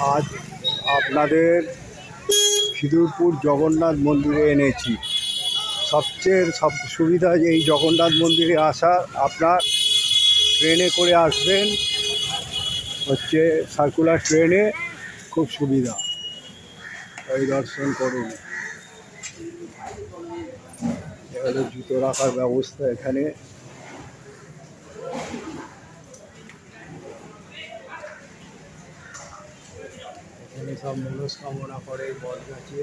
আজ আপনাদের খিদিরপুর জগন্নাথ মন্দিরে এনেছি। সবচেয়ে সুবিধা এই জগন্নাথ মন্দিরে আসা, আপনার ট্রেনে করে আসবেন, হচ্ছে সার্কুলার ট্রেনে, খুব সুবিধা। এই দর্শন করুন। এখানে জুতো রাখার ব্যবস্থা, এখানে সব মনস্কামনা করে বট গাছে।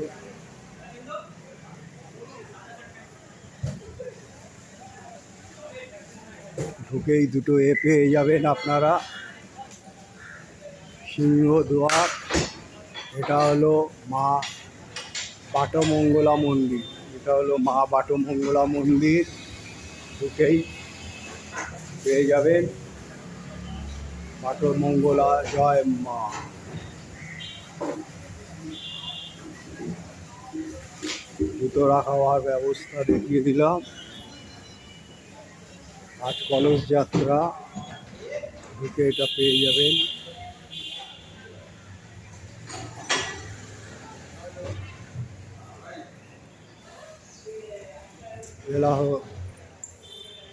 ঢুকেই দুটো পেয়ে যাবেন আপনারা, সিংহদুয়ার। এটা হলো মা বাটমঙ্গলা মন্দির। এটা হলো মা বাটমঙ্গলা মন্দির। ঢুকেই পেয়ে যাবেন বাটমঙ্গলা জয় মা। জুতো রাখার ব্যবস্থা দেখিয়ে দিলাম। আজ কলস যাত্রা, ঢুকে এটা পেয়ে যাবেন।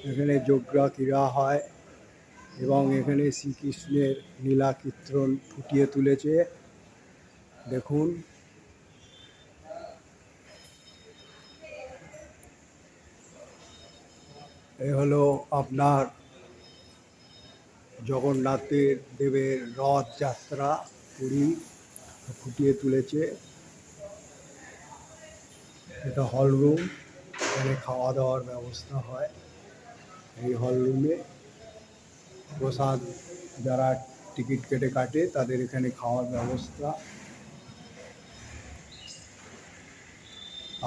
এখানে যজ্ঞা ক্রীড়া হয় এবং এখানে শ্রীকৃষ্ণের লীলা কীর্তন ফুটিয়ে তুলেছে। দেখুন, এই হলো আপনার জগন্নাথের দেবের রথযাত্রা, পুরী ফুটিয়ে তুলেছে। এটা হলরুম, এখানে খাওয়া দাওয়ার ব্যবস্থা হয়। এই হলরুমে প্রসাদ যারা টিকিট কেটে কাটে তাদের এখানে খাওয়ার ব্যবস্থা।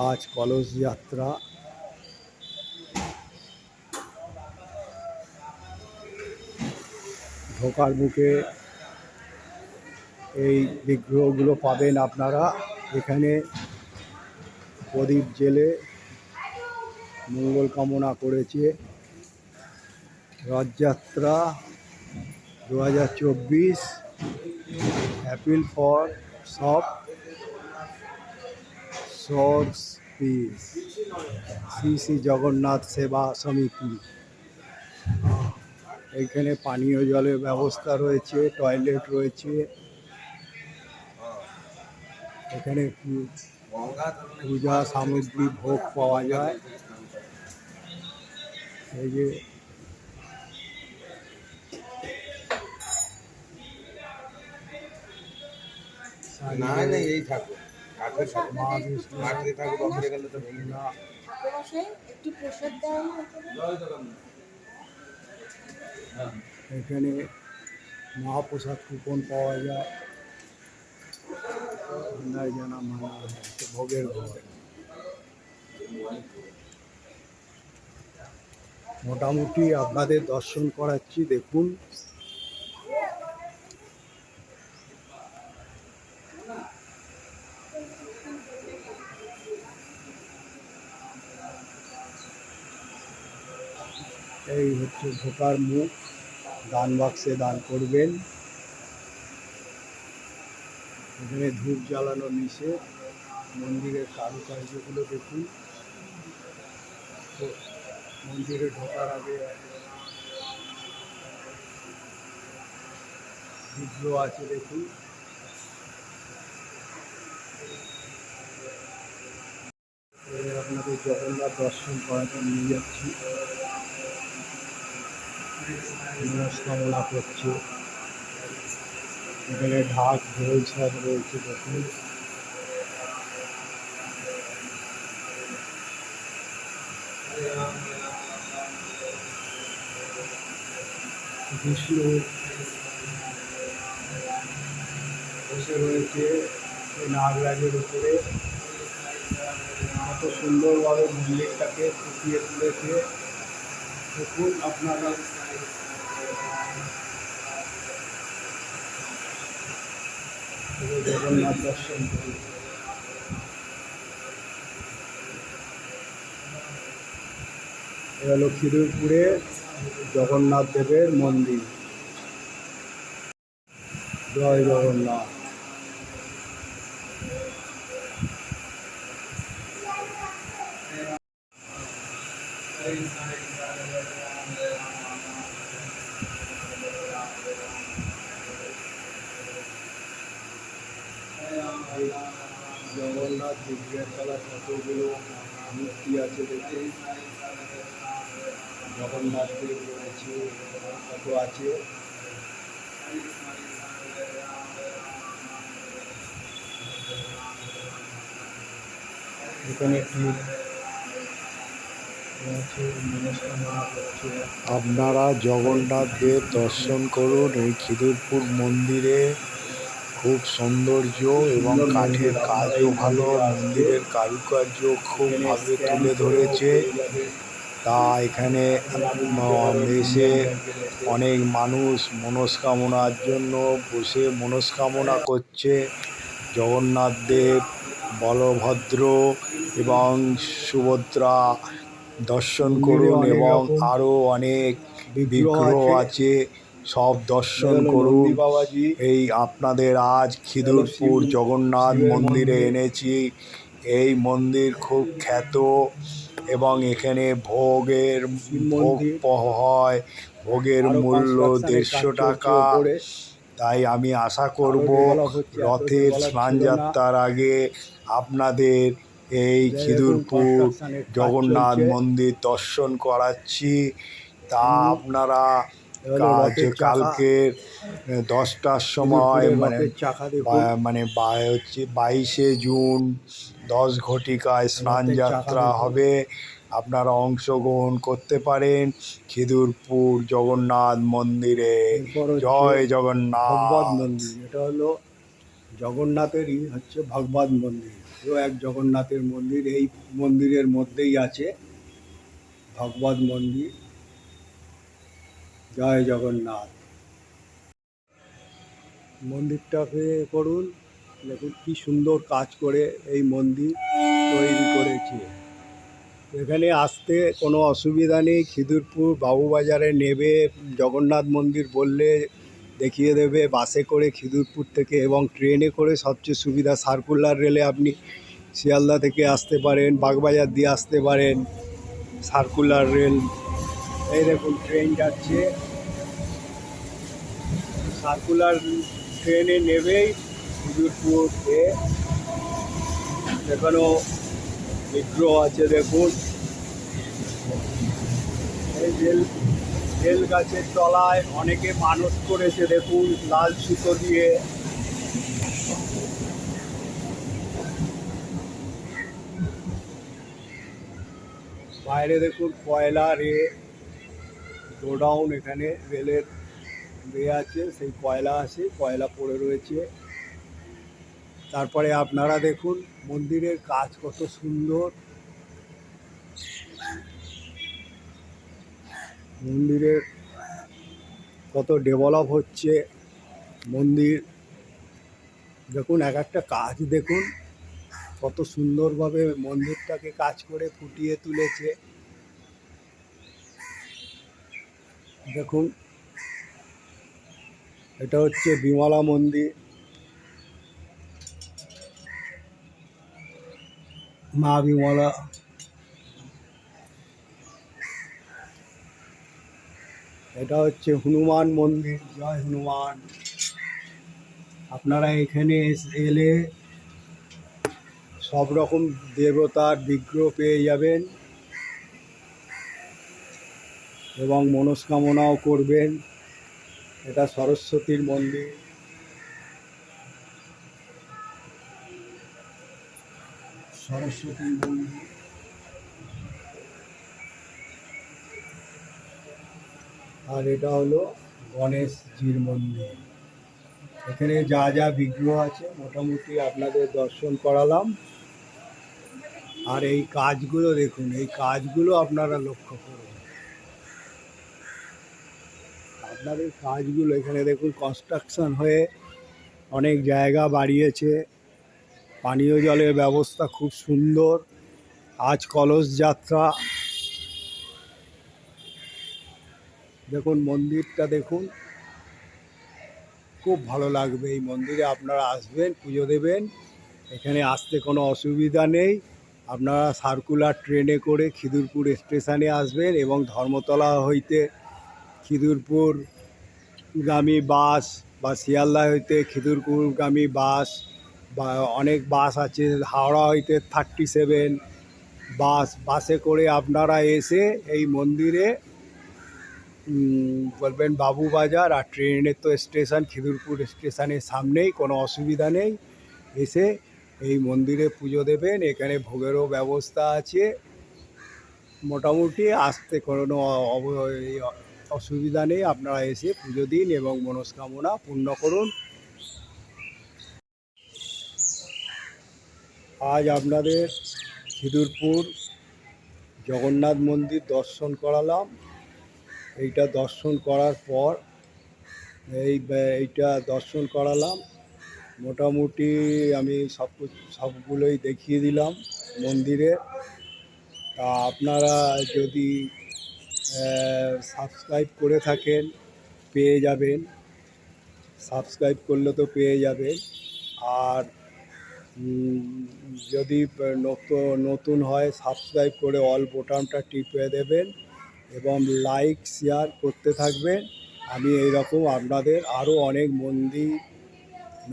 আজ কলস যাত্রা। ঢোকার মুখে এই বিগ্রহগুলো পাবেন আপনারা। এখানে প্রদীপ জেলে মঙ্গল কামনা করেছে। রথযাত্রা 2024, অ্যাপিল ফর সব সোর্স পিস, শ্রী শ্রী জগন্নাথ সেবা সমিতি। এইখানে পানীয় জলের ব্যবস্থা রয়েছে, টয়লেট রয়েছে। এখানে পূজা সামগ্রী ভোগ পাওয়া যায়। এই যে এখানে মহাপ্রসাদ কুপন পাওয়া যায়। জানা মানা ভোগের ঘর। মোটামুটি আপনাদের দর্শন করাচ্ছি, দেখুন। এই হচ্ছে ঢোকার মুখ, দান বাক্সে দান করবেন। এখানে ধূপ জ্বালানো নিষেধ। মন্দিরের কারুকার্যগুলো দেখুন। মন্দিরে ঢোকার আগে বিগ্রহ আছে, দেখুন। আপনাদের জগন্নাথ দর্শন করাতে নিয়ে যাচ্ছি। মনস্কামনা করছে। এখানে ঢাক ঢোল সব রয়েছে, দেখুন। বিষ্ণু বসে রয়েছে নাগরাজের উপরে। কত সুন্দরভাবে মন্দিরটাকে ফুটিয়ে তুলেছে, দেখুন আপনারা। জগন্নাথ দর্শন করুন। এ হলো খিদিরপুরে জগন্নাথ দেবের মন্দির। জয় জগন্নাথ। জগন্নাথ বিগ্রহের তলায় কতগুলো মূর্তি আছে দেখুন, জগন্নাথ দেব রয়েছে, কত আছে। এখানে একটি আপনারা জগন্নাথ দেব দর্শন করুন। এই খিদিরপুর মন্দিরে খুব সৌন্দর্য এবং কাঠের কাজও ভালো, মন্দিরের কারুকার্য খুব ভাবে তুলে ধরেছে। তা এখানে এসে অনেক মানুষ মনস্কামনার জন্য বসে মনস্কামনা করছে। জগন্নাথ দেব, বলভদ্র এবং সুভদ্রা দর্শন করুন এবং আরও অনেক বিগ্রহ আছে, সব দর্শন করুন। এই আপনাদের আজ খিদিরপুর জগন্নাথ মন্দিরে এনেছি। এই মন্দির খুব খ্যাত এবং এখানে ভোগ হয়। ভোগের মূল্য 150 টাকা। তাই আমি আশা করব রথের স্নানযাত্রার আগে আপনাদের এই খিদিরপুর জগন্নাথ মন্দির দর্শন করাচ্ছি। তা আপনারা কালকে 10টার সময় মানে 22শে জুন 10 ঘটিকায় স্নানযাত্রা হবে। আপনারা অংশগ্রহণ করতে পারেন খিদিরপুর জগন্নাথ মন্দিরে। জয় জগন্নাথ মন্দির। এটা হলো জগন্নাথেরই হচ্ছে ভগবত মন্দির, এক জগন্নাথের মন্দির। এই মন্দিরের মধ্যেই আছে ভগবত মন্দির। জয় জগন্নাথ। মন্দিরটাকে করুন, দেখুন কি সুন্দর কাজ করে এই মন্দির তৈরি করেছে। এখানে আসতে কোনো অসুবিধা নেই। খিদিরপুর বাবুবাজারে নেবে জগন্নাথ মন্দির বললে দেখিয়ে দেবে বাসে করে খিদিরপুর থেকে, এবং ট্রেনে করে সবচেয়ে সুবিধা। সার্কুলার রেলে আপনি শিয়ালদা থেকে আসতে পারেন, বাগবাজার দিয়ে আসতে পারেন। সার্কুলার রেল, এই দেখুন ট্রেন যাচ্ছে। সার্কুলার ট্রেনে নেবেই খিদিরপুর। এখানেও বিগ্রহ আছে দেখুন। এই বেল গাছের তলায় অনেকে মানত করেছে দেখুন, লাল সুতো দিয়ে। বাইরে দেখুন কয়লা গোডাউন, এখানে রেলের আছে, সেই কয়লা আছে, কয়লা পড়ে রয়েছে। তারপরে আপনারা দেখুন মন্দিরের কাজ কত সুন্দর। মন্দিরের কত ডেভেলপ হচ্ছে মন্দির। দেখুন এক একটা কাজ দেখুন কত সুন্দরভাবে মন্দিরটাকে কাজ করে ফুটিয়ে তুলেছে। দেখুন এটা হচ্ছে বিমলা মন্দির, মা বিমলা। এটা হচ্ছে হনুমান মন্দির, জয় হনুমান। আপনারা এখানে এলে সব রকম দেবতার বিগ্রহ পেয়ে যাবেন এবং মনস্কামনাও করবেন। এটা সরস্বতীর মন্দির। সরস্বতীর মন্দির। আর এটা হলো গণেশজির মন্দির। এখানে যা যা বিগ্রহ আছে মোটামুটি আপনাদের দর্শন করালাম। আর এই কাজগুলো দেখুন, এই কাজগুলো আপনারা লক্ষ্য করুন। আপনাদের কাজগুলো এখানে দেখুন কনস্ট্রাকশন হয়ে অনেক জায়গা বাড়িয়েছে। পানীয় জলের ব্যবস্থা খুব সুন্দর। আজ কলস যাত্রা। দেখুন মন্দিরটা দেখুন, খুব ভালো লাগবে। এই মন্দিরে আপনারা আসবেন, পুজো দেবেন। এখানে আসতে কোনো অসুবিধা নেই। আপনারা সার্কুলার ট্রেনে করে খিদিরপুর স্টেশনে আসবেন এবং ধর্মতলা হইতে খিদিরপুরগামী বাস বা শিয়ালদা হইতে খিদিরপুরগামী বাস বা অনেক বাস আছে, হাওড়া হইতে 37 বাসে করে আপনারা এসে এই মন্দিরে বলবেন বাবুবাজার, আর ট্রেনের তো স্টেশন খিদিরপুর স্টেশনের সামনেই, কোনো অসুবিধা নেই। এসে এই মন্দিরে পুজো দেবেন। এখানে ভোগেরও ব্যবস্থা আছে। মোটামুটি আসতে কোনো অসুবিধা নেই। আপনারা এসে পুজো দিন এবং মনস্কামনা পূর্ণ করুন। আজ আপনাদের খিদিরপুর জগন্নাথ মন্দির দর্শন করালাম। এইটা দর্শন করার পর এইটা দর্শন করালাম। মোটামুটি আমি সবগুলোই দেখিয়ে দিলাম মন্দিরে। তা আপনারা যদি সাবস্ক্রাইব করে থাকেন পেয়ে যাবেন, সাবস্ক্রাইব করলে তো পেয়ে যাবেন। আর যদি নতুন হয় সাবস্ক্রাইব করে অল বোতামটা টিপে দেবেন এবং লাইক শেয়ার করতে থাকবেন। আমি এইরকম আপনাদের আরও অনেক মন্দির,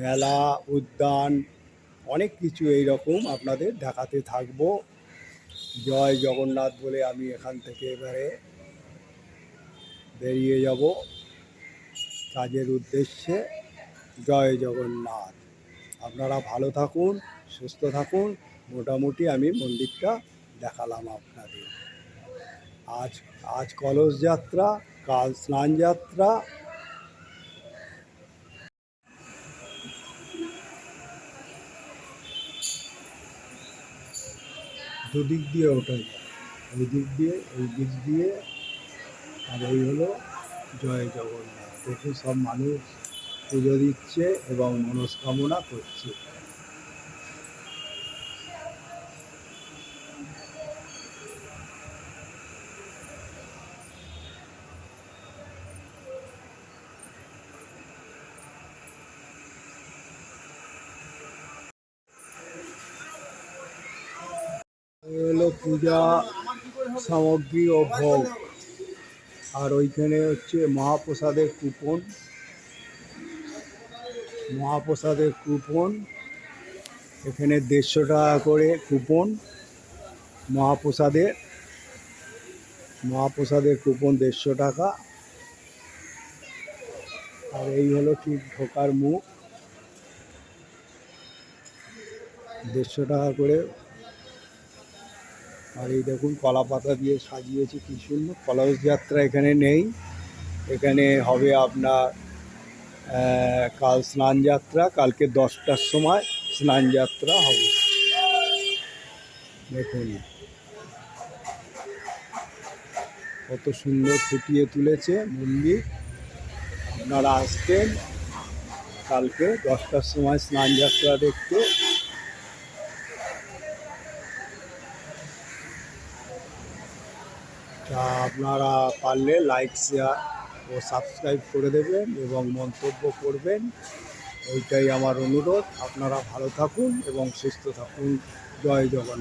মেলা, উদ্যান, অনেক কিছু এইরকম আপনাদের দেখাতে থাকবো। জয় জগন্নাথ বলে আমি এখান থেকে এবারে বেরিয়ে যাব কাজের উদ্দেশ্যে। জয় জগন্নাথ। আপনারা ভালো থাকুন, সুস্থ থাকুন। মোটামুটি আমি মন্দিরটা দেখালাম আপনাদের। আজ কলস যাত্রা, কাল স্নান যাত্রা। দুদিক দিয়ে ওঠা যায়, এই দিক দিয়ে আর এই হলো জয় জগন্নাথ। দেখুন সব মানুষ পুজো দিচ্ছে এবং মনস্কামনা করছে। হলো পূজা সামগ্রী ও ভোগ। আর ওইখানে হচ্ছে মহাপ্রসাদের কুপন। এখানে 150 টাকা করে কুপন। মহাপ্রসাদের কুপন 150 টাকা। আর এই হলো ঠিক ঢোকার মুখ, 150 টাকা করে। আর এই দেখুন কলা পাতা দিয়ে সাজিয়েছে কি সুন্দর। কলস যাত্রা এখানে নেই, এখানে হবে আপনার কাল স্নান যাত্রা। কালকে 10টার সময় স্নান যাত্রা হবে। দেখুন কত সুন্দর ফুটিয়ে তুলেছে মন্দির। আপনারা আসবেন কালকে 10টার সময় স্নান যাত্রা দেখতে। তা আপনারা পারলে লাইক, শেয়ার ও সাবস্ক্রাইব করে দেবেন এবং মন্তব্য করবেন, এইটাই আমার অনুরোধ। আপনারা ভালো থাকুন এবং সুস্থ থাকুন। জয় জগন্নাথ।